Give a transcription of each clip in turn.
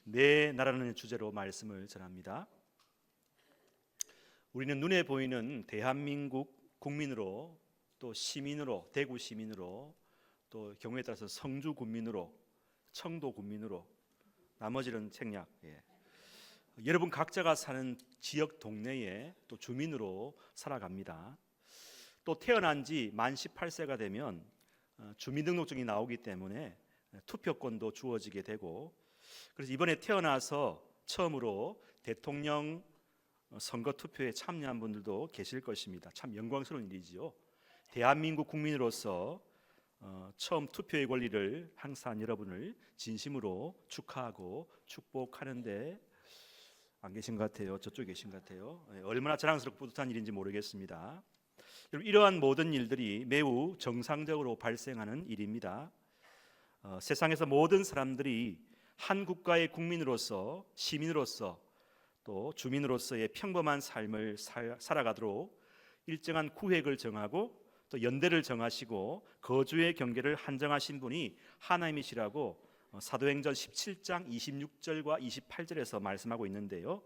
내 나라는 주제로 말씀을 전합니다. 우리는 눈에 보이는 대한민국 국민으로, 또 시민으로, 대구 시민으로, 또 경우에 따라서 성주 군민으로, 청도 군민으로, 나머지는 책략. 여러분 각자가 사는 지역 동네에 또 주민으로 살아갑니다. 또 태어난 지 만 18세가 되면 주민등록증이 나오기 때문에 투표권도 주어지게 되고, 그래서 이번에 태어나서 처음으로 대통령 선거 투표에 참여한 분들도 계실 것입니다. 참 영광스러운 일이지요. 대한민국 국민으로서 처음 투표의 권리를 행사한 여러분을 진심으로 축하하고 축복하는데, 안 계신 것 같아요. 저쪽에 계신 것 같아요. 얼마나 자랑스럽고 뿌듯한 일인지 모르겠습니다. 여러분, 이러한 모든 일들이 매우 정상적으로 발생하는 일입니다. 세상에서 모든 사람들이 한 국가의 국민으로서, 시민으로서, 또 주민으로서의 평범한 삶을 살아가도록 일정한 구획을 정하고 또 연대를 정하시고 거주의 경계를 한정하신 분이 하나님이시라고 사도행전 17장 26절과 28절에서 말씀하고 있는데요.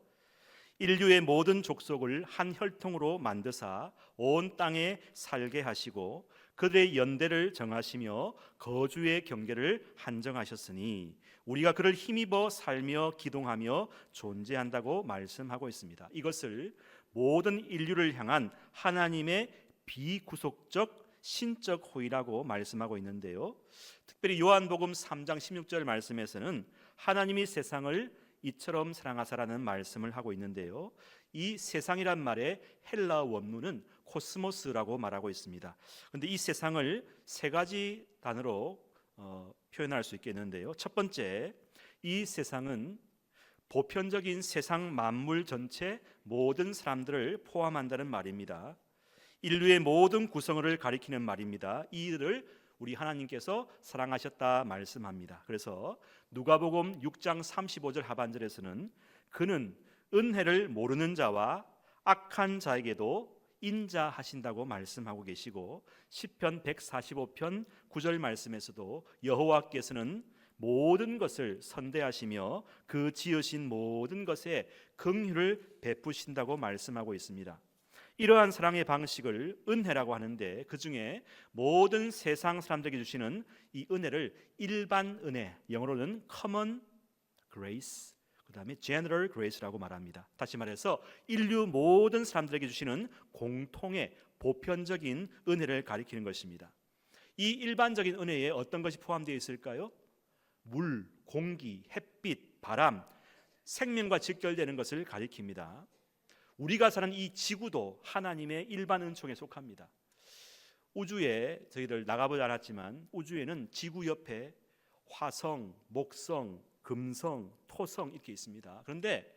인류의 모든 족속을 한 혈통으로 만드사 온 땅에 살게 하시고 그들의 연대를 정하시며 거주의 경계를 한정하셨으니 우리가 그를 힘입어 살며 기동하며 존재한다고 말씀하고 있습니다. 이것을 모든 인류를 향한 하나님의 비구속적 신적 호의라고 말씀하고 있는데요. 특별히 요한복음 3장 16절 말씀에서는 하나님이 세상을 이처럼 사랑하사라는 말씀을 하고 있는데요. 이 세상이란 말의 헬라어 원문은 코스모스라고 말하고 있습니다. 그런데 이 세상을 세 가지 단어로 표현할 수 있겠는데요. 첫 번째, 이 세상은 보편적인 세상 만물 전체 모든 사람들을 포함한다는 말입니다. 인류의 모든 구성을 가리키는 말입니다. 이들을 우리 하나님께서 사랑하셨다 말씀합니다. 그래서 누가복음 6장 35절 하반절에서는 그는 은혜를 모르는 자와 악한 자에게도 인자하신다고 말씀하고 계시고, 시편 145편 9절 말씀에서도 여호와께서는 모든 것을 선대하시며 그 지으신 모든 것에 긍휼을 베푸신다고 말씀하고 있습니다. 이러한 사랑의 방식을 은혜라고 하는데, 그 중에 모든 세상 사람들에게 주시는 이 은혜를 일반 은혜, 영어로는 common grace, 그 다음에 general grace라고 말합니다. 다시 말해서 인류 모든 사람들에게 주시는 공통의 보편적인 은혜를 가리키는 것입니다. 이 일반적인 은혜에 어떤 것이 포함되어 있을까요? 물, 공기, 햇빛, 바람, 생명과 직결되는 것을 가리킵니다. 우리가 사는 이 지구도 하나님의 일반 은총에 속합니다. 우주에 저희들 나가보지 않았지만 우주에는 지구 옆에 화성, 목성, 금성, 토성 이렇게 있습니다. 그런데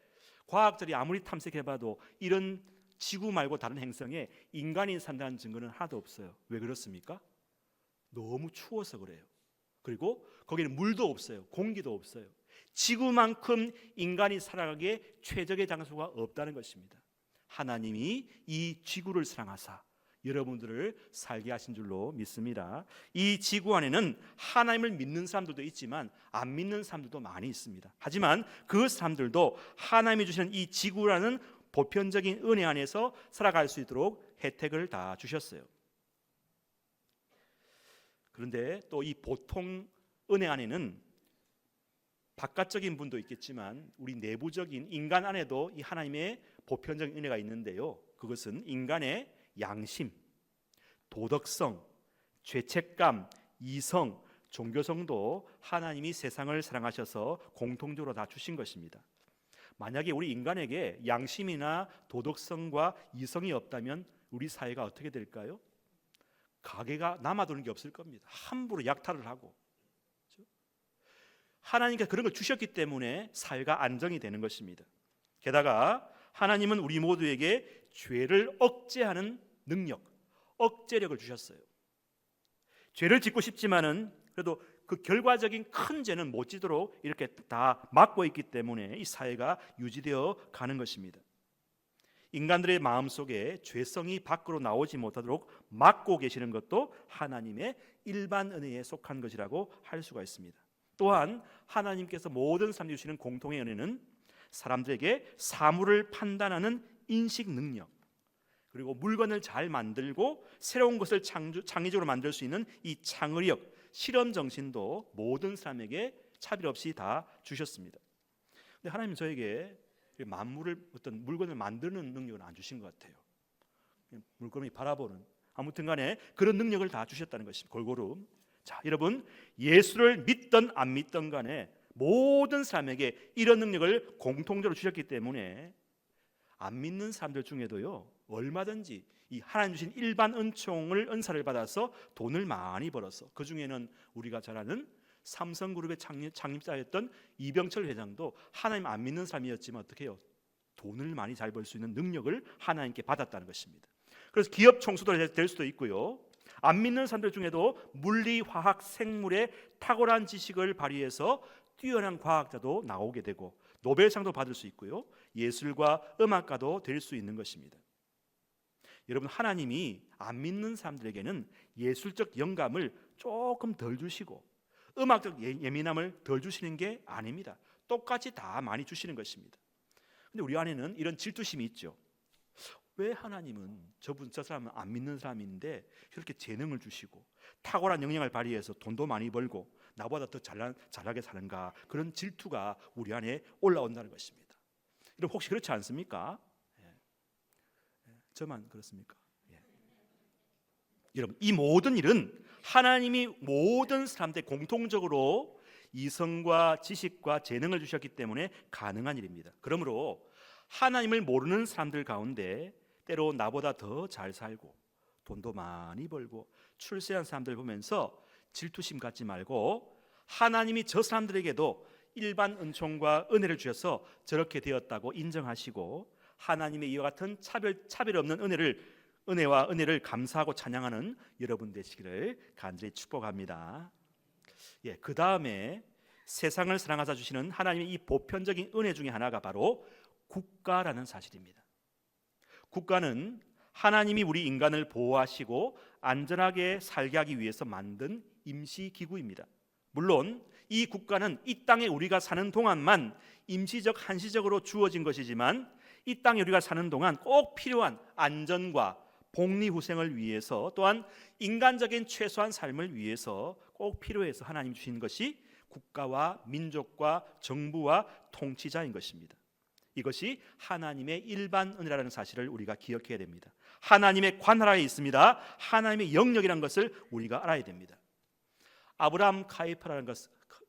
과학자들이 아무리 탐색해봐도 이런 지구 말고 다른 행성에 인간이 산다는 증거는 하나도 없어요. 왜 그렇습니까? 너무 추워서 그래요. 그리고 거기는 물도 없어요. 공기도 없어요. 지구만큼 인간이 살아가기에 최적의 장소가 없다는 것입니다. 하나님이 이 지구를 사랑하사 여러분들을 살게 하신 줄로 믿습니다. 이 지구 안에는 하나님을 믿는 사람들도 있지만 안 믿는 사람들도 많이 있습니다. 하지만 그 사람들도 하나님이 주시는 이 지구라는 보편적인 은혜 안에서 살아갈 수 있도록 혜택을 다 주셨어요. 그런데 또 이 보통 은혜 안에는 바깥적인 분도 있겠지만 우리 내부적인 인간 안에도 이 하나님의 보편적인 은혜가 있는데요. 그것은 인간의 양심, 도덕성, 죄책감, 이성, 종교성도 하나님이 세상을 사랑하셔서 공통적으로 다 주신 것입니다. 만약에 우리 인간에게 양심이나 도덕성과 이성이 없다면 우리 사회가 어떻게 될까요? 가게가 남아도는 게 없을 겁니다. 함부로 약탈을 하고. 하나님께서 그런 걸 주셨기 때문에 사회가 안정이 되는 것입니다. 게다가 하나님은 우리 모두에게 죄를 억제하는 능력, 억제력을 주셨어요. 죄를 짓고 싶지만은 그래도 그 결과적인 큰 죄는 못 지도록 이렇게 다 막고 있기 때문에 이 사회가 유지되어 가는 것입니다. 인간들의 마음속에 죄성이 밖으로 나오지 못하도록 막고 계시는 것도 하나님의 일반 은혜에 속한 것이라고 할 수가 있습니다. 또한 하나님께서 모든 사람들이 주시는 공통의 은혜는 사람들에게 사물을 판단하는 인식 능력, 그리고 물건을 잘 만들고 새로운 것을 창의적으로 만들 수 있는 이 창의력, 실험 정신도 모든 사람에게 차별 없이 다 주셨습니다. 근데 하나님은 저에게 만물을, 어떤 물건을 만드는 능력은 안 주신 것 같아요. 물건을 바라보는, 아무튼 간에 그런 능력을 다 주셨다는 것입니다. 골고루. 자, 여러분, 예수를 믿던 안 믿던 간에 모든 사람에게 이런 능력을 공통적으로 주셨기 때문에 안 믿는 사람들 중에도요, 얼마든지 이 하나님 주신 일반 은사를 받아서 돈을 많이 벌어서, 그 중에는 우리가 잘 아는 삼성그룹의 창립자였던 이병철 회장도 하나님 안 믿는 사람이었지만 어떻게 해요? 돈을 많이 잘 벌 수 있는 능력을 하나님께 받았다는 것입니다. 그래서 기업 총수도 될 수도 있고요, 안 믿는 사람들 중에도 물리, 화학, 생물의 탁월한 지식을 발휘해서 뛰어난 과학자도 나오게 되고 노벨상도 받을 수 있고요, 예술과 음악가도 될 수 있는 것입니다. 여러분, 하나님이 안 믿는 사람들에게는 예술적 영감을 조금 덜 주시고 음악적 예민함을 덜 주시는 게 아닙니다. 똑같이 다 많이 주시는 것입니다. 근데 우리 안에는 이런 질투심이 있죠. 왜 하나님은 저 사람은 안 믿는 사람인데 이렇게 재능을 주시고 탁월한 영향을 발휘해서 돈도 많이 벌고 나보다 더 잘하게 사는가, 그런 질투가 우리 안에 올라온다는 것입니다. 여러분, 혹시 그렇지 않습니까? 저만 그렇습니까? 여러분, 이 모든 일은 하나님이 모든 사람들 공통적으로 이성과 지식과 재능을 주셨기 때문에 가능한 일입니다. 그러므로 하나님을 모르는 사람들 가운데 때로 나보다 더 잘 살고 돈도 많이 벌고 출세한 사람들 보면서 질투심 갖지 말고, 하나님이 저 사람들에게도 일반 은총과 은혜를 주셔서 저렇게 되었다고 인정하시고 하나님의 이와 같은 차별 없는 은혜와 은혜를 감사하고 찬양하는 여러분 되시기를 간절히 축복합니다. 그 다음에 세상을 사랑하사 주시는 하나님의 이 보편적인 은혜 중에 하나가 바로 국가라는 사실입니다. 국가는 하나님이 우리 인간을 보호하시고 안전하게 살게 하기 위해서 만든 임시기구입니다. 물론 이 국가는 이 땅에 우리가 사는 동안만 임시적 한시적으로 주어진 것이지만 이 땅에 우리가 사는 동안 꼭 필요한 안전과 복리후생을 위해서, 또한 인간적인 최소한 삶을 위해서 꼭 필요해서 하나님 주신 것이 국가와 민족과 정부와 통치자인 것입니다. 이것이 하나님의 일반 은혜라는 사실을 우리가 기억해야 됩니다. 하나님의 관할하에 있습니다. 하나님의 영역이라는 것을 우리가 알아야 됩니다. 아브라함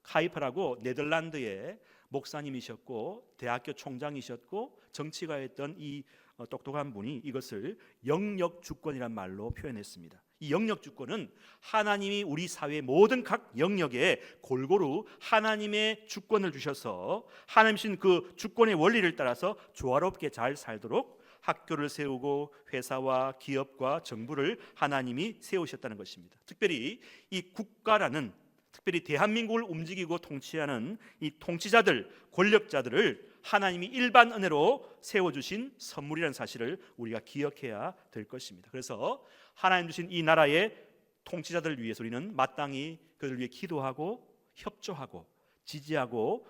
카이퍼라고 네덜란드의 목사님이셨고 대학교 총장이셨고 정치가였던 이 똑똑한 분이 이것을 영역주권이란 말로 표현했습니다. 이 영역주권은 하나님이 우리 사회의 모든 각 영역에 골고루 하나님의 주권을 주셔서 하나님 주신 그 주권의 원리를 따라서 조화롭게 잘 살도록 학교를 세우고 회사와 기업과 정부를 하나님이 세우셨다는 것입니다. 특별히 이 국가라는, 특별히 대한민국을 움직이고 통치하는 이 통치자들, 권력자들을 하나님이 일반 은혜로 세워주신 선물이라는 사실을 우리가 기억해야 될 것입니다. 그래서 하나님 주신 이 나라의 통치자들을 위해서 우리는 마땅히 그들을 위해 기도하고 협조하고 지지하고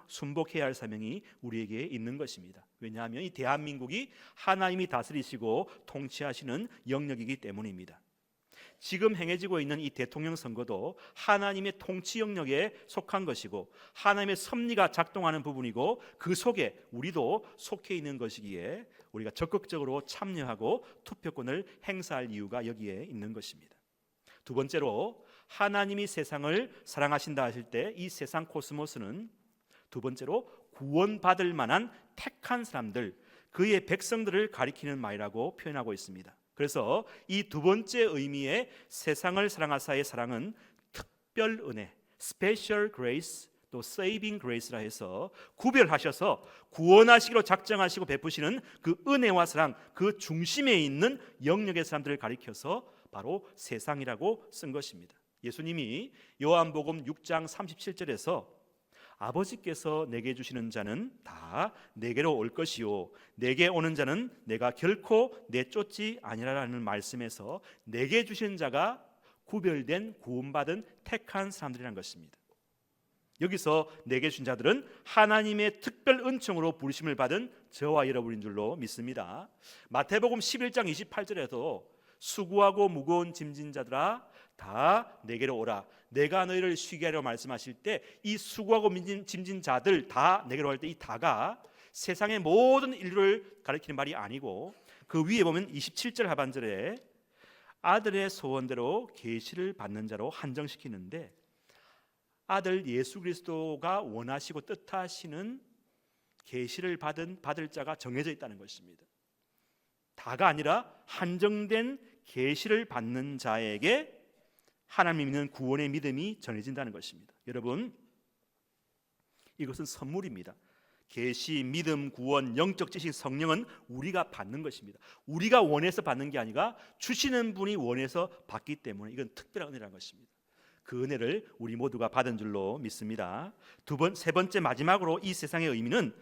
순복해야 할 사명이 우리에게 있는 것입니다. 왜냐하면 이 대한민국이 하나님이 다스리시고 통치하시는 영역이기 때문입니다. 지금 행해지고 있는 이 대통령 선거도 하나님의 통치 영역에 속한 것이고 하나님의 섭리가 작동하는 부분이고 그 속에 우리도 속해 있는 것이기에 우리가 적극적으로 참여하고 투표권을 행사할 이유가 여기에 있는 것입니다. 두 번째로, 하나님이 세상을 사랑하신다 하실 때 이 세상 코스모스는 두 번째로 구원받을 만한 택한 사람들, 그의 백성들을 가리키는 말이라고 표현하고 있습니다. 그래서 이 두 번째 의미의 세상을 사랑하사의 사랑은 특별 은혜, special grace, 또 saving grace라 해서 구별하셔서 구원하시기로 작정하시고 베푸시는 그 은혜와 사랑, 그 중심에 있는 영역의 사람들을 가리켜서 바로 세상이라고 쓴 것입니다. 예수님이 요한복음 6장 37절에서 아버지께서 내게 주시는 자는 다 내게로 올 것이요 내게 오는 자는 내가 결코 내쫓지 아니라라는 말씀에서 내게 주신 자가 구별된 구원받은 택한 사람들이라는 것입니다. 여기서 내게 주신 자들은 하나님의 특별 은총으로 부르심을 받은 저와 여러분인 줄로 믿습니다. 마태복음 11장 28절에도 수고하고 무거운 짐진 자들아 다 내게로 오라, 내가 너희를 쉬게 하려 말씀하실 때 이 수고하고 짐진 자들 다 내게로 할 때 이 다가 세상의 모든 인류를 가리키는 말이 아니고 그 위에 보면 27절 하반절에 아들의 소원대로 계시를 받는 자로 한정시키는데, 아들 예수 그리스도가 원하시고 뜻하시는 계시를 받을 자가 정해져 있다는 것입니다. 다가 아니라 한정된 계시를 받는 자에게 하나님 믿는 구원의 믿음이 전해진다는 것입니다. 여러분, 이것은 선물입니다. 계시, 믿음, 구원, 영적 지식, 성령은 우리가 받는 것입니다. 우리가 원해서 받는 게 아니라 주시는 분이 원해서 받기 때문에 이건 특별한 은혜라는 것입니다. 그 은혜를 우리 모두가 받은 줄로 믿습니다. 세 번째 마지막으로 이 세상의 의미는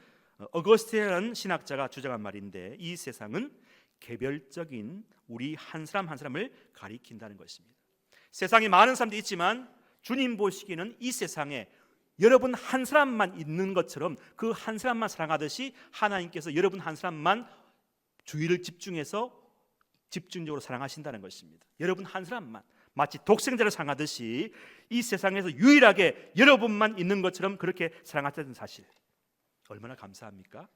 어거스틴이라는 신학자가 주장한 말인데, 이 세상은 개별적인 우리 한 사람 한 사람을 가리킨다는 것입니다. 세상에 많은 사람들이 있지만 주님 보시기에는 이 세상에 여러분 한 사람만 있는 것처럼 그 한 사람만 사랑하듯이 하나님께서 여러분 한 사람만 주의를 집중적으로 사랑하신다는 것입니다. 여러분 한 사람만 마치 독생자를 사랑하듯이 이 세상에서 유일하게 여러분만 있는 것처럼 그렇게 사랑하셨다는 사실, 얼마나 감사합니까?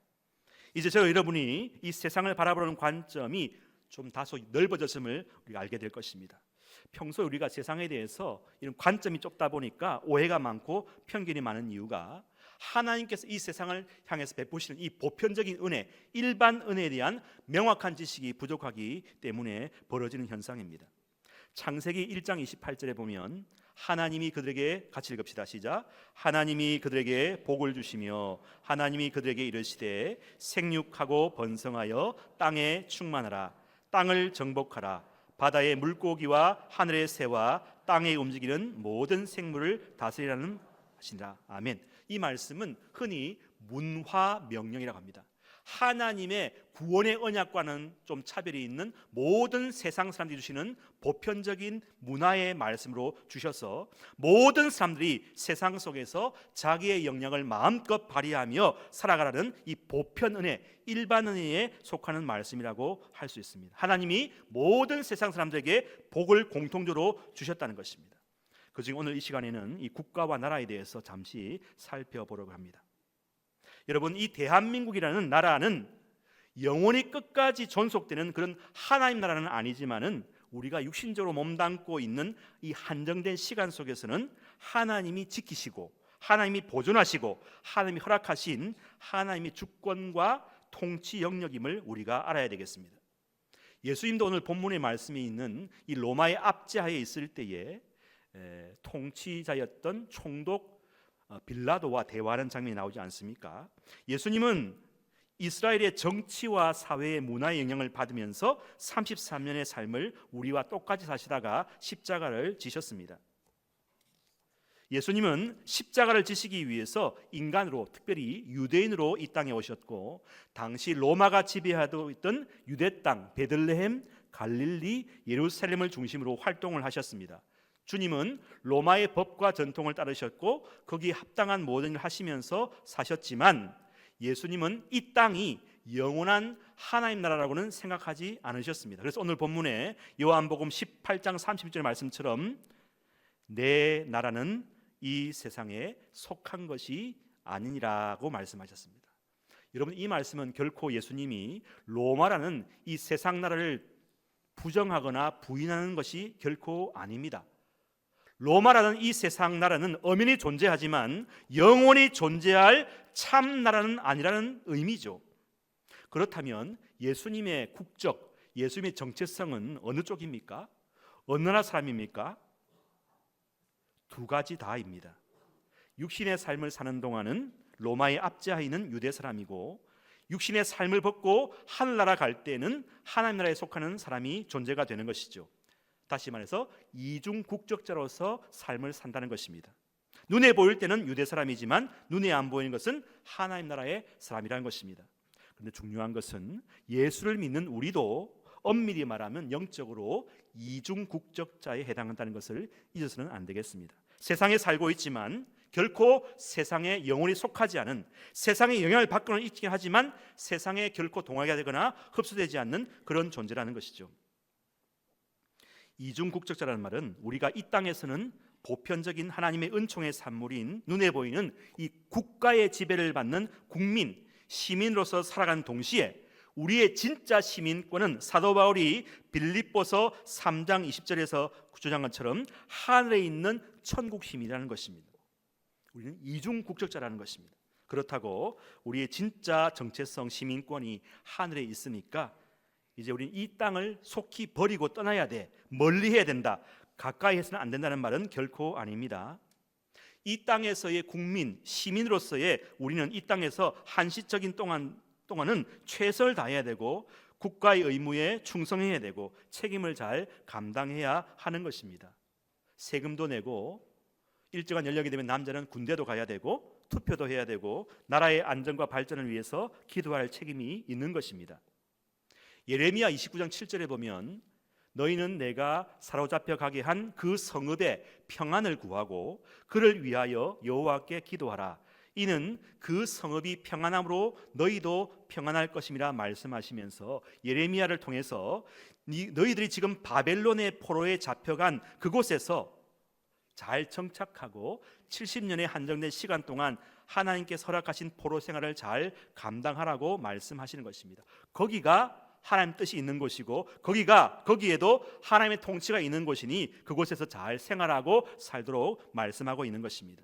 이제 저와 여러분이 이 세상을 바라보는 관점이 좀 다소 넓어졌음을 우리가 알게 될 것입니다. 평소에 우리가 세상에 대해서 이런 관점이 좁다 보니까 오해가 많고 편견이 많은 이유가, 하나님께서 이 세상을 향해서 베푸시는 이 보편적인 은혜, 일반 은혜에 대한 명확한 지식이 부족하기 때문에 벌어지는 현상입니다. 창세기 1장 28절에 보면 하나님이 그들에게, 같이 읽읍시다, 시작. 하나님이 그들에게 복을 주시며 하나님이 그들에게 이르시되 생육하고 번성하여 땅에 충만하라, 땅을 정복하라, 바다의 물고기와 하늘의 새와 땅에 움직이는 모든 생물을 다스리라는 하시니라. 아멘. 이 말씀은 흔히 문화 명령이라고 합니다. 하나님의 구원의 언약과는 좀 차별이 있는 모든 세상 사람들이 주시는 보편적인 문화의 말씀으로 주셔서 모든 사람들이 세상 속에서 자기의 영향을 마음껏 발휘하며 살아가라는 이 보편 은혜, 일반 은혜에 속하는 말씀이라고 할 수 있습니다. 하나님이 모든 세상 사람들에게 복을 공통적으로 주셨다는 것입니다. 그중 오늘 이 시간에는 이 국가와 나라에 대해서 잠시 살펴보려고 합니다. 여러분, 이 대한민국이라는 나라는 영원히 끝까지 존속되는 그런 하나님 나라는 아니지만은 우리가 육신적으로 몸담고 있는 이 한정된 시간 속에서는 하나님이 지키시고 하나님이 보존하시고 하나님이 허락하신 하나님의 주권과 통치 영역임을 우리가 알아야 되겠습니다. 예수님도 오늘 본문의 말씀이 있는 이 로마의 압제하에 있을 때에 통치자였던 총독 빌라도와 대화하는 장면이 나오지 않습니까? 예수님은 이스라엘의 정치와 사회의 문화의 영향을 받으면서 33년의 삶을 우리와 똑같이 사시다가 십자가를 지셨습니다. 예수님은 십자가를 지시기 위해서 인간으로, 특별히 유대인으로 이 땅에 오셨고, 당시 로마가 지배하고 있던 유대 땅 베들레헴, 갈릴리, 예루살렘을 중심으로 활동을 하셨습니다. 주님은 로마의 법과 전통을 따르셨고 거기에 합당한 모든 일을 하시면서 사셨지만, 예수님은 이 땅이 영원한 하나님 나라라고는 생각하지 않으셨습니다. 그래서 오늘 본문에 요한복음 18장 30절 말씀처럼 내 나라는 이 세상에 속한 것이 아니니라고 말씀하셨습니다. 여러분, 이 말씀은 결코 예수님이 로마라는 이 세상 나라를 부정하거나 부인하는 것이 결코 아닙니다. 로마라는 이 세상 나라는 엄연히 존재하지만 영원히 존재할 참 나라는 아니라는 의미죠. 그렇다면 예수님의 국적, 예수님의 정체성은 어느 쪽입니까? 어느 나라 사람입니까? 두 가지 다입니다. 육신의 삶을 사는 동안은 로마의 압제하에 있는 유대 사람이고, 육신의 삶을 벗고 하늘나라 갈 때는 하나님 나라에 속하는 사람이 존재가 되는 것이죠. 다시 말해서 이중 국적자로서 삶을 산다는 것입니다. 눈에 보일 때는 유대 사람이지만 눈에 안 보이는 것은 하나님 나라의 사람이라는 것입니다. 그런데 중요한 것은 예수를 믿는 우리도 엄밀히 말하면 영적으로 이중 국적자에 해당한다는 것을 잊어서는 안 되겠습니다. 세상에 살고 있지만 결코 세상에 영원히 속하지 않은, 세상의 영향을 받고는 있긴 하지만 세상에 결코 동하게 되거나 흡수되지 않는 그런 존재라는 것이죠. 이중국적자라는 말은 우리가 이 땅에서는 보편적인 하나님의 은총의 산물인 눈에 보이는 이 국가의 지배를 받는 국민, 시민으로서 살아가는 동시에 우리의 진짜 시민권은 사도 바울이 빌립보서 3장 20절에서 주장한 것처럼 하늘에 있는 천국 시민이라는 것입니다. 우리는 이중국적자라는 것입니다. 그렇다고 우리의 진짜 정체성 시민권이 하늘에 있으니까 이제 우리는 이 땅을 속히 버리고 떠나야 돼, 멀리 해야 된다, 가까이 해서는 안 된다는 말은 결코 아닙니다. 이 땅에서의 국민, 시민으로서의 우리는 이 땅에서 한시적인 동안은 최선을 다해야 되고 국가의 의무에 충성해야 되고 책임을 잘 감당해야 하는 것입니다. 세금도 내고 일정한 연령이 되면 남자는 군대도 가야 되고 투표도 해야 되고 나라의 안전과 발전을 위해서 기도할 책임이 있는 것입니다. 예레미야 29장 7절에 보면 너희는 내가 사로잡혀 가게 한 그 성읍의 평안을 구하고 그를 위하여 여호와께 기도하라. 이는 그 성읍이 평안함으로 너희도 평안할 것임이라 말씀하시면서 예레미야를 통해서 너희들이 지금 바벨론의 포로에 잡혀간 그곳에서 잘 정착하고 70년의 한정된 시간 동안 하나님께 허락하신 포로 생활을 잘 감당하라고 말씀하시는 것입니다. 거기가 하나님 뜻이 있는 곳이고 거기에도 하나님의 통치가 있는 곳이니 그곳에서 잘 생활하고 살도록 말씀하고 있는 것입니다.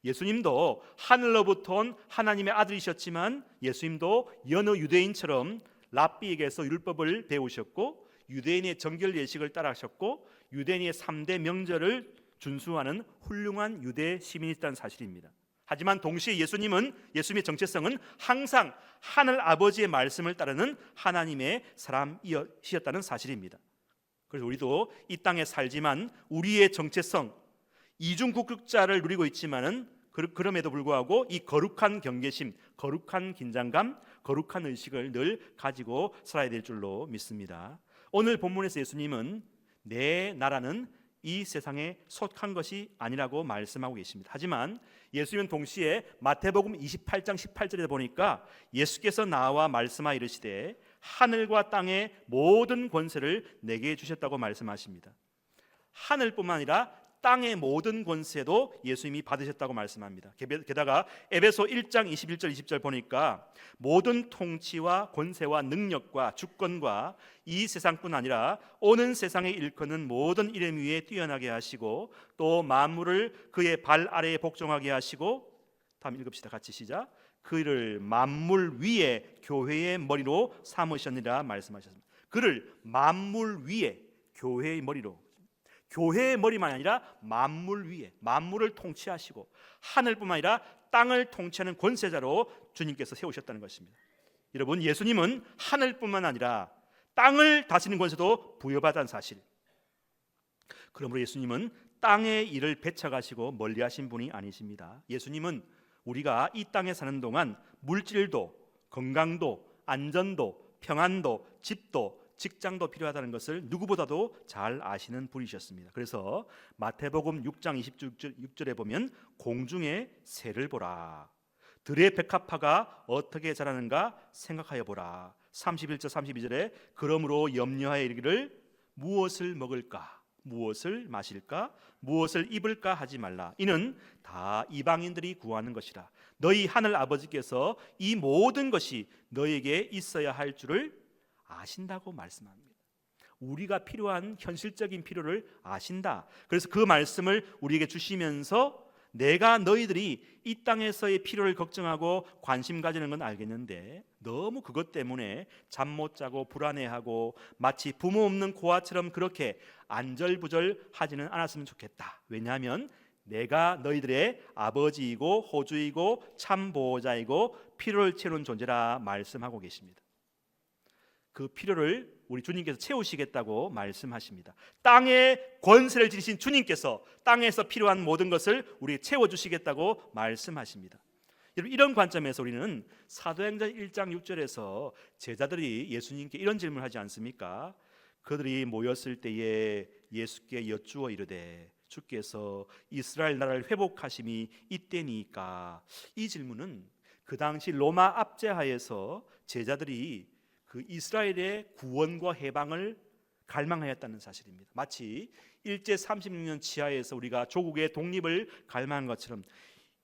예수님도 하늘로부터 온 하나님의 아들이셨지만 예수님도 여느 유대인처럼 랍비에게서 율법을 배우셨고 유대인의 정결 예식을 따라하셨고 유대인의 3대 명절을 준수하는 훌륭한 유대 시민이었다는 사실입니다. 하지만 동시에 예수님의 정체성은 항상 하늘 아버지의 말씀을 따르는 하나님의 사람이셨다는 사실입니다. 그래서 우리도 이 땅에 살지만 우리의 정체성, 이중국적자를 누리고 있지만은 그럼에도 불구하고 이 거룩한 경계심, 거룩한 긴장감, 거룩한 의식을 늘 가지고 살아야 될 줄로 믿습니다. 오늘 본문에서 예수님은 내 나라는 이 세상에 속한 것이 아니라고 말씀하고 계십니다. 하지만 예수님은 동시에 마태복음 28장 18절에 보니까 예수께서 나와 말씀하 이르시되 하늘과 땅의 모든 권세를 내게 주셨다고 말씀하십니다. 하늘뿐만 아니라 땅의 모든 권세도 예수님이 받으셨다고 말씀합니다. 게다가 에베소 1장 21절 20절 보니까 모든 통치와 권세와 능력과 주권과 이 세상뿐 아니라 오는 세상에 일컫는 모든 이름 위에 뛰어나게 하시고 또 만물을 그의 발 아래에 복종하게 하시고, 다음 읽읍시다. 같이 시작. 그를 만물 위에 교회의 머리로 삼으셨느니라 말씀하셨습니다. 그를 만물 위에 교회의 머리로, 교회의 머리만 아니라 만물 위에, 만물을 통치하시고 하늘뿐만 아니라 땅을 통치하는 권세자로 주님께서 세우셨다는 것입니다. 여러분, 예수님은 하늘뿐만 아니라 땅을 다스리는 권세도 부여받은 사실. 그러므로 예수님은 땅의 일을 배척하시고 멀리하신 분이 아니십니다. 예수님은 우리가 이 땅에 사는 동안 물질도, 건강도, 안전도, 평안도, 집도, 직장도 필요하다는 것을 누구보다도 잘 아시는 분이셨습니다. 그래서 마태복음 6장 26절에 보면 공중의 새를 보라, 들의 백합화가 어떻게 자라는가 생각하여 보라. 31절 32절에 그러므로 염려하여 이르기를 무엇을 먹을까, 무엇을 마실까, 무엇을 입을까 하지 말라. 이는 다 이방인들이 구하는 것이라. 너희 하늘 아버지께서 이 모든 것이 너에게 있어야 할 줄을 아신다고 말씀합니다. 우리가 필요한 현실적인 필요를 아신다. 그래서 그 말씀을 우리에게 주시면서 내가 너희들이 이 땅에서의 필요를 걱정하고 관심 가지는 건 알겠는데 너무 그것 때문에 잠 못 자고 불안해하고 마치 부모 없는 고아처럼 그렇게 안절부절하지는 않았으면 좋겠다. 왜냐하면 내가 너희들의 아버지이고 호주이고 참 보호자이고 필요를 채우는 존재라 말씀하고 계십니다. 그 필요를 우리 주님께서 채우시겠다고 말씀하십니다. 땅의 권세를 지니신 주님께서 땅에서 필요한 모든 것을 우리에게 채워주시겠다고 말씀하십니다. 여러분, 이런 관점에서 우리는 사도행전 1장 6절에서 제자들이 예수님께 이런 질문을 하지 않습니까? 그들이 모였을 때에 예수께 여쭈어 이르되 주께서 이스라엘 나라를 회복하심이 이때니까. 이 질문은 그 당시 로마 압제하에서 제자들이 그 이스라엘의 구원과 해방을 갈망하였다는 사실입니다. 마치 일제 36년 치하에서 우리가 조국의 독립을 갈망한 것처럼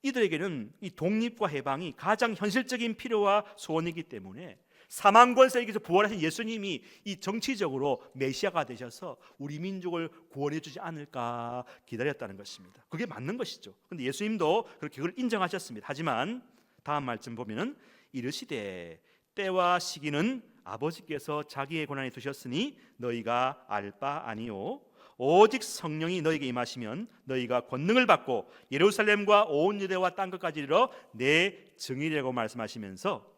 이들에게는 이 독립과 해방이 가장 현실적인 필요와 소원이기 때문에 사망 권세에게서 부활하신 예수님이 이 정치적으로 메시아가 되셔서 우리 민족을 구원해 주지 않을까 기다렸다는 것입니다. 그게 맞는 것이죠. 그런데 예수님도 그렇게 그걸 인정하셨습니다. 하지만 다음 말씀 보면은 이르시되 때와 시기는 아버지께서 자기의 권한에 두셨으니 너희가 알 바 아니요 오직 성령이 너희에게 임하시면 너희가 권능을 받고 예루살렘과 온 유대와 땅 끝까지 이르러 내 증인이라고 말씀하시면서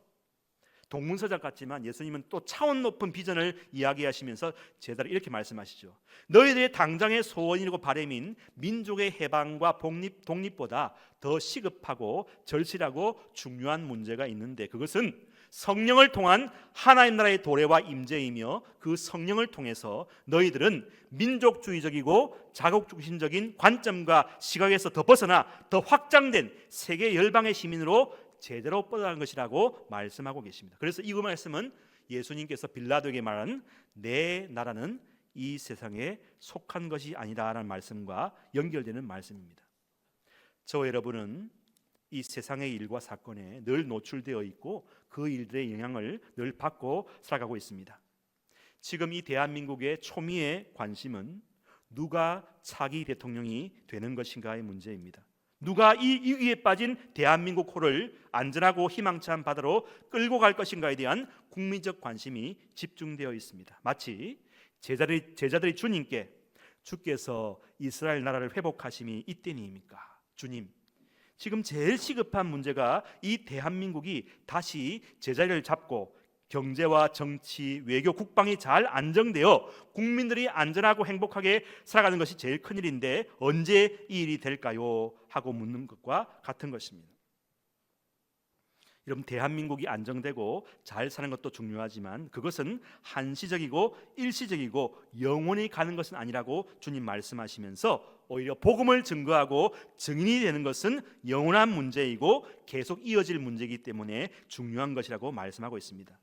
동문서적 같지만 예수님은 또 차원 높은 비전을 이야기하시면서 제자를 이렇게 말씀하시죠. 너희들의 당장의 소원이고 바람인 민족의 해방과 독립보다 더 시급하고 절실하고 중요한 문제가 있는데 그것은 성령을 통한 하나님 나라의 도래와 임재이며 그 성령을 통해서 너희들은 민족주의적이고 자국중심적인 관점과 시각에서 더 벗어나 더 확장된 세계 열방의 시민으로 제대로 뻗어가는 것이라고 말씀하고 계십니다. 그래서 이 말씀은 예수님께서 빌라도에게 말한 내 나라는 이 세상에 속한 것이 아니다라는 말씀과 연결되는 말씀입니다. 저와 여러분은 이 세상의 일과 사건에 늘 노출되어 있고 그 일들의 영향을 늘 받고 살아가고 있습니다. 지금 이 대한민국의 초미의 관심은 누가 차기 대통령이 되는 것인가의 문제입니다. 누가 이 위기에 빠진 대한민국 호를 안전하고 희망찬 바다로 끌고 갈 것인가에 대한 국민적 관심이 집중되어 있습니다. 마치 제자들이 주님께 주께서 이스라엘 나라를 회복하심이 이때니입니까? 주님, 지금 제일 시급한 문제가 이 대한민국이 다시 제자리를 잡고 경제와 정치, 외교, 국방이 잘 안정되어 국민들이 안전하고 행복하게 살아가는 것이 제일 큰 일인데 언제 이 일이 될까요? 하고 묻는 것과 같은 것입니다. 여러분, 대한민국이 안정되고 잘 사는 것도 중요하지만 그것은 한시적이고 일시적이고 영원히 가는 것은 아니라고 주님 말씀하시면서 오히려 복음을 증거하고 증인이 되는 것은 영원한 문제이고 계속 이어질 문제이기 때문에 중요한 것이라고 말씀하고 있습니다.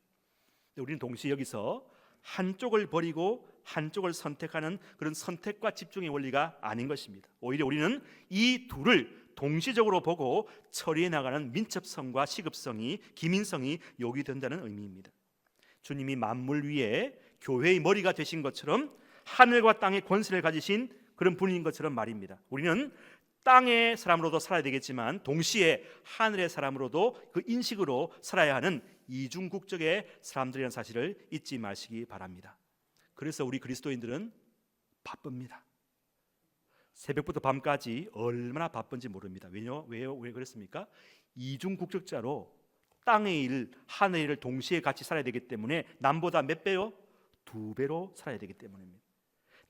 우리는 동시에 여기서 한쪽을 버리고 한쪽을 선택하는 그런 선택과 집중의 원리가 아닌 것입니다. 오히려 우리는 이 둘을 동시적으로 보고 처리해 나가는 민첩성과 시급성이, 기민성이 요구된다는 의미입니다. 주님이 만물 위에 교회의 머리가 되신 것처럼 하늘과 땅의 권세를 가지신 그런 분인 것처럼 말입니다. 우리는 땅의 사람으로도 살아야 되겠지만 동시에 하늘의 사람으로도 그 인식으로 살아야 하는 이중국적의 사람들이라는 사실을 잊지 마시기 바랍니다. 그래서 우리 그리스도인들은 바쁩니다. 새벽부터 밤까지 얼마나 바쁜지 모릅니다. 왜 그랬습니까? 이중국적자로 땅의 일, 하늘의 일을 동시에 같이 살아야 되기 때문에 남보다 몇 배요? 2배로 살아야 되기 때문입니다.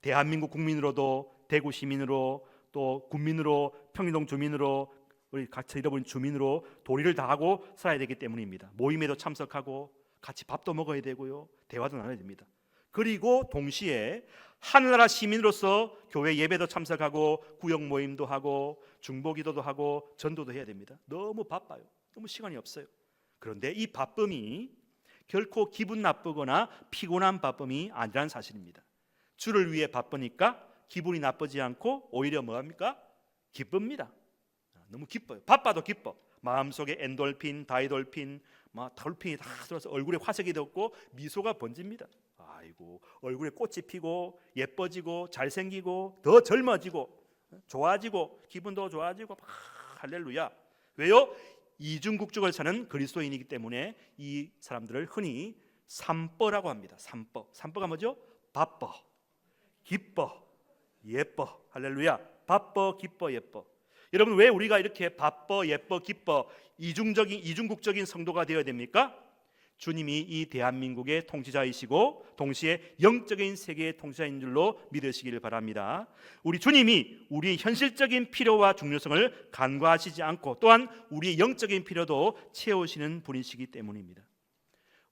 대한민국 국민으로도, 대구 시민으로, 또 군민으로, 평일동 주민으로, 우리 같이 잃어버린 주민으로 도리를 다하고 살아야 되기 때문입니다. 모임에도 참석하고 같이 밥도 먹어야 되고요, 대화도 나눠야 됩니다. 그리고 동시에 하늘나라 시민으로서 교회 예배도 참석하고 구역 모임도 하고 중보기도도 하고 전도도 해야 됩니다. 너무 바빠요. 너무 시간이 없어요. 그런데 이 바쁨이 결코 기분 나쁘거나 피곤한 바쁨이 아니라는 사실입니다. 주를 위해 바쁘니까 기분이 나쁘지 않고 오히려 뭐합니까? 기쁩니다. 너무 기뻐요. 바빠도 기뻐. 마음속에 엔돌핀, 다이돌핀, 막 돌핀이 다 들어서 얼굴에 화색이 돋고 미소가 번집니다. 아이고, 얼굴에 꽃이 피고 예뻐지고 잘생기고 더 젊어지고 좋아지고 기분도 좋아지고 할렐루야. 왜요? 이중국적을 사는 그리스도인이기 때문에 이 사람들을 흔히 삼뻐라고 합니다. 삼뻐가 뭐죠? 바빠, 기뻐, 예뻐. 할렐루야. 바빠, 기뻐, 예뻐. 여러분, 왜 우리가 이렇게 바빠, 예뻐, 기뻐 이중국적인 성도가 되어야 됩니까? 주님이 이 대한민국의 통치자이시고 동시에 영적인 세계의 통치자인 줄로 믿으시기를 바랍니다. 우리 주님이 우리의 현실적인 필요와 중요성을 간과하시지 않고 또한 우리의 영적인 필요도 채우시는 분이시기 때문입니다.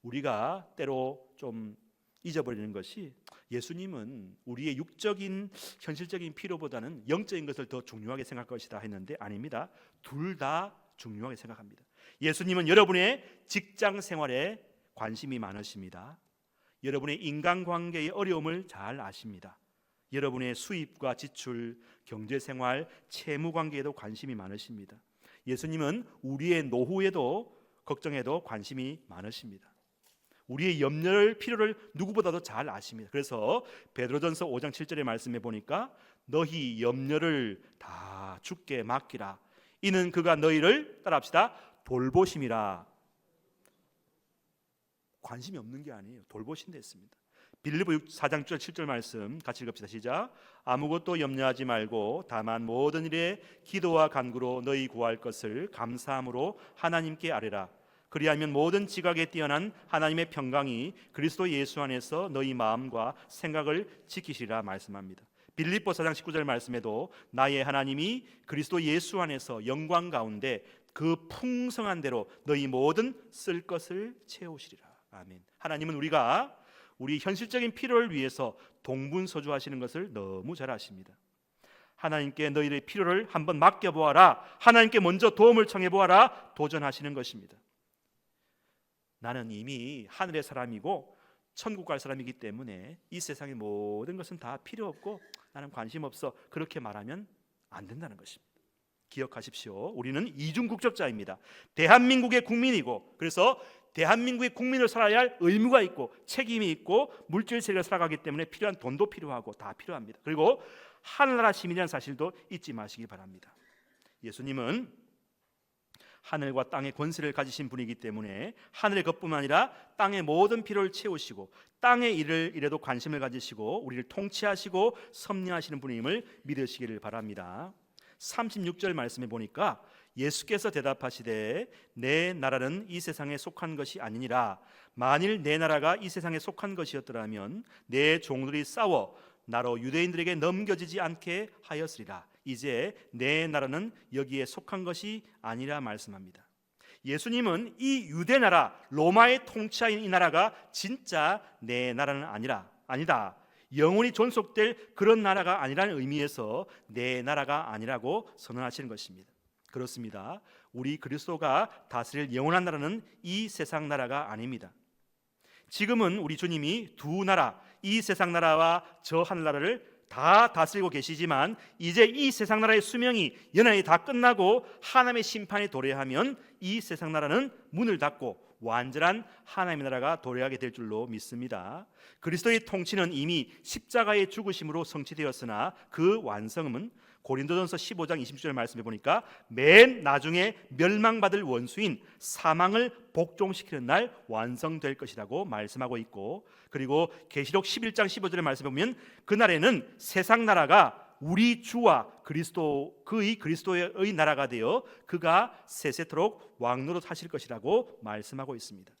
우리가 때로 좀 잊어버리는 것이 예수님은 우리의 육적인 현실적인 필요보다는 영적인 것을 더 중요하게 생각할 것이다 했는데 아닙니다. 둘 다 중요하게 생각합니다. 예수님은 여러분의 직장 생활에 관심이 많으십니다. 여러분의 인간관계의 어려움을 잘 아십니다. 여러분의 수입과 지출, 경제생활, 채무관계에도 관심이 많으십니다. 예수님은 우리의 노후에도 걱정에도 관심이 많으십니다. 우리의 염려를 필요를 누구보다도 잘 아십니다. 그래서 베드로전서 5장 7절의 말씀에 보니까 너희 염려를 다 주께 맡기라. 이는 그가 너희를 따라합시다. 돌보심이라. 관심이 없는 게 아니에요. 돌보신다 했습니다. 빌립보 4장 6절 7절 말씀 같이 읽읍시다. 시작. 아무것도 염려하지 말고 다만 모든 일에 기도와 간구로 너희 구할 것을 감사함으로 하나님께 아뢰라. 그리하면 모든 지각에 뛰어난 하나님의 평강이 그리스도 예수 안에서 너희 마음과 생각을 지키시리라 말씀합니다. 빌립보 4장 19절 말씀에도 나의 하나님이 그리스도 예수 안에서 영광 가운데 그 풍성한 대로 너희 모든 쓸 것을 채우시리라. 아멘. 하나님은 우리가 우리 현실적인 필요를 위해서 동분서주하시는 것을 너무 잘 아십니다. 하나님께 너희의 필요를 한번 맡겨보아라. 하나님께 먼저 도움을 청해보아라. 도전하시는 것입니다. 나는 이미 하늘의 사람이고 천국 갈 사람이기 때문에 이 세상의 모든 것은 다 필요 없고 나는 관심 없어. 그렇게 말하면 안 된다는 것입니다. 기억하십시오. 우리는 이중국적자입니다. 대한민국의 국민이고, 그래서 대한민국의 국민을 살아야 할 의무가 있고 책임이 있고 물질 세계를 살아가기 때문에 필요한 돈도 필요하고 다 필요합니다. 그리고 하늘나라 시민이라는 사실도 잊지 마시기 바랍니다. 예수님은 하늘과 땅의 권세를 가지신 분이기 때문에 하늘의 것뿐만 아니라 땅의 모든 필요를 채우시고 땅의 일을 일에도 관심을 가지시고 우리를 통치하시고 섭리하시는 분임을 믿으시기를 바랍니다. 36절 말씀에 보니까 예수께서 대답하시되 내 나라는 이 세상에 속한 것이 아니니라. 만일 내 나라가 이 세상에 속한 것이었더라면 내 종들이 싸워 나로 유대인들에게 넘겨지지 않게 하였으리라. 이제 내 나라는 여기에 속한 것이 아니라 말씀합니다. 예수님은 이 유대 나라 로마의 통치하인 이 나라가 진짜 내 나라는 아니다. 영원히 존속될 그런 나라가 아니라는 의미에서 내 나라가 아니라고 선언하시는 것입니다. 그렇습니다. 우리 그리스도가 다스릴 영원한 나라는 이 세상 나라가 아닙니다. 지금은 우리 주님이 두 나라, 이 세상 나라와 저 하늘나라를 다 다스리고 계시지만 이제 이 세상 나라의 수명이 연연히 다 끝나고 하나님의 심판이 도래하면 이 세상 나라는 문을 닫고 완전한 하나님의 나라가 도래하게 될 줄로 믿습니다. 그리스도의 통치는 이미 십자가의 죽으심으로 성취되었으나 그 완성은 고린도전서 15장 26절 말씀해 보니까 맨 나중에 멸망받을 원수인 사망을 복종시키는 날 완성될 것이라고 말씀하고 있고, 그리고 계시록 11장 15절의 말씀에 보면 그날에는 세상 나라가 우리 주와 그리스도의 나라가 되어 그가 세세토록 왕노릇 하실 것이라고 말씀하고 있습니다.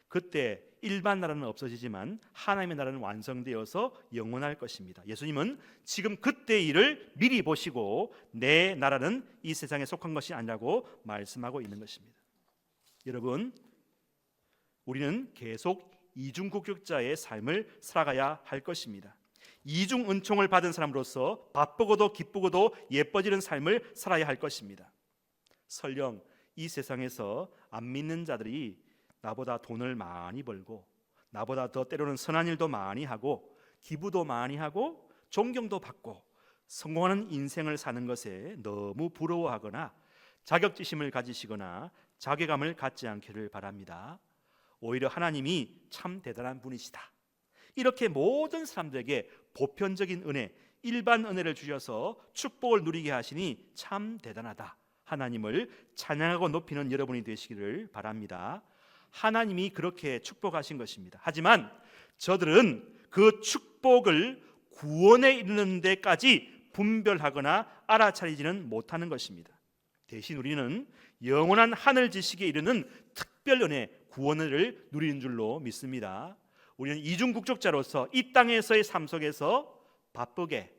그때 일반 나라는 없어지지만 하나님의 나라는 완성되어서 영원할 것입니다. 예수님은 지금 그때 일을 미리 보시고 내 나라는 이 세상에 속한 것이 아니라고 말씀하고 있는 것입니다. 여러분, 우리는 계속 이중국적자의 삶을 살아가야 할 것입니다. 이중 은총을 받은 사람으로서 바쁘고도 기쁘고도 예뻐지는 삶을 살아야 할 것입니다. 설령 이 세상에서 안 믿는 자들이 나보다 돈을 많이 벌고 나보다 더 때로는 선한 일도 많이 하고 기부도 많이 하고 존경도 받고 성공하는 인생을 사는 것에 너무 부러워하거나 자격지심을 가지시거나 자괴감을 갖지 않기를 바랍니다. 오히려 하나님이 참 대단한 분이시다, 이렇게 모든 사람들에게 보편적인 은혜, 일반 은혜를 주셔서 축복을 누리게 하시니 참 대단하다, 하나님을 찬양하고 높이는 여러분이 되시기를 바랍니다. 하나님이 그렇게 축복하신 것입니다. 하지만 저들은 그 축복을 구원에 이르는 데까지 분별하거나 알아차리지는 못하는 것입니다. 대신 우리는 영원한 하늘 지식에 이르는 특별 은혜, 구원을 누리는 줄로 믿습니다. 우리는 이중국적자로서 이 땅에서의 삶 속에서 바쁘게,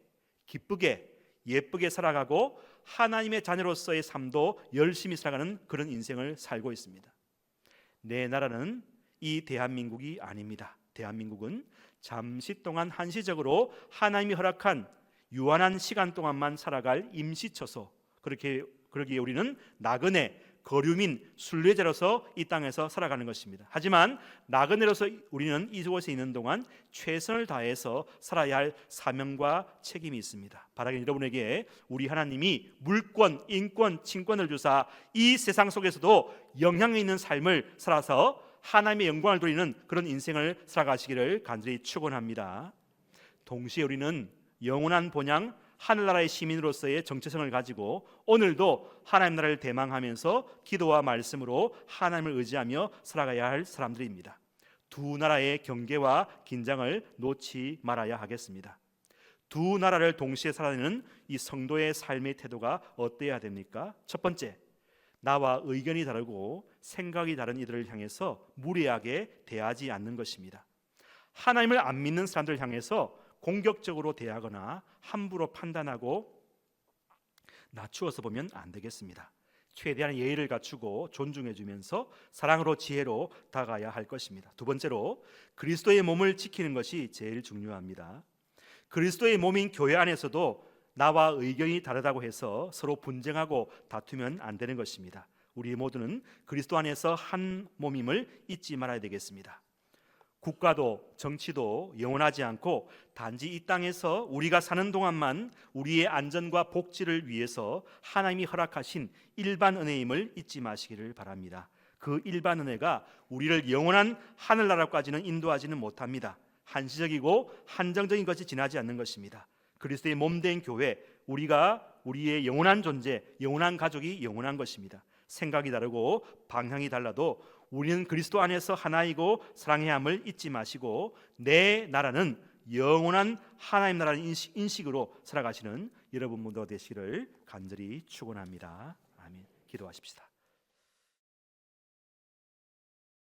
기쁘게, 예쁘게 살아가고 하나님의 자녀로서의 삶도 열심히 살아가는 그런 인생을 살고 있습니다. 내 나라는 이 대한민국이 아닙니다. 대한민국은 잠시 동안 한시적으로 하나님이 허락한 유한한 시간 동안만 살아갈 임시처소, 그러기에 우리는 나그네, 거류민, 순례자로서 이 땅에서 살아가는 것입니다. 하지만 나그네로서 우리는 이곳에 있는 동안 최선을 다해서 살아야 할 사명과 책임이 있습니다. 바라기는 여러분에게 우리 하나님이 물권, 인권, 친권을 주사 이 세상 속에서도 영향이 있는 삶을 살아서 하나님의 영광을 돌리는 그런 인생을 살아가시기를 간절히 축원합니다. 동시에 우리는 영원한 본향 하늘나라의 시민으로서의 정체성을 가지고 오늘도 하나님 나라를 대망하면서 기도와 말씀으로 하나님을 의지하며 살아가야 할 사람들입니다. 두 나라의 경계와 긴장을 놓지 말아야 하겠습니다. 두 나라를 동시에 살아내는 이 성도의 삶의 태도가 어때야 됩니까? 첫 번째, 나와 의견이 다르고 생각이 다른 이들을 향해서 무례하게 대하지 않는 것입니다. 하나님을 안 믿는 사람들을 향해서 공격적으로 대하거나 함부로 판단하고 낮추어서 보면 안 되겠습니다. 최대한 예의를 갖추고 존중해주면서 사랑으로 지혜로 다가가야 할 것입니다. 두 번째로 그리스도의 몸을 지키는 것이 제일 중요합니다. 그리스도의 몸인 교회 안에서도 나와 의견이 다르다고 해서 서로 분쟁하고 다투면 안 되는 것입니다. 우리 모두는 그리스도 안에서 한 몸임을 잊지 말아야 되겠습니다. 국가도 정치도 영원하지 않고 단지 이 땅에서 우리가 사는 동안만 우리의 안전과 복지를 위해서 하나님이 허락하신 일반 은혜임을 잊지 마시기를 바랍니다. 그 일반 은혜가 우리를 영원한 하늘나라까지는 인도하지는 못합니다. 한시적이고 한정적인 것이 지나지 않는 것입니다. 그리스도의 몸된 교회, 우리의 영원한 존재, 영원한 가족이 영원한 것입니다. 생각이 다르고 방향이 달라도 우리는 그리스도 안에서 하나이고 사랑해야 함을 잊지 마시고 내 나라는 영원한 하나님 나라는 인식으로 살아가시는 여러분 모두 되시기를 간절히 축원합니다. 아멘. 기도하십시다.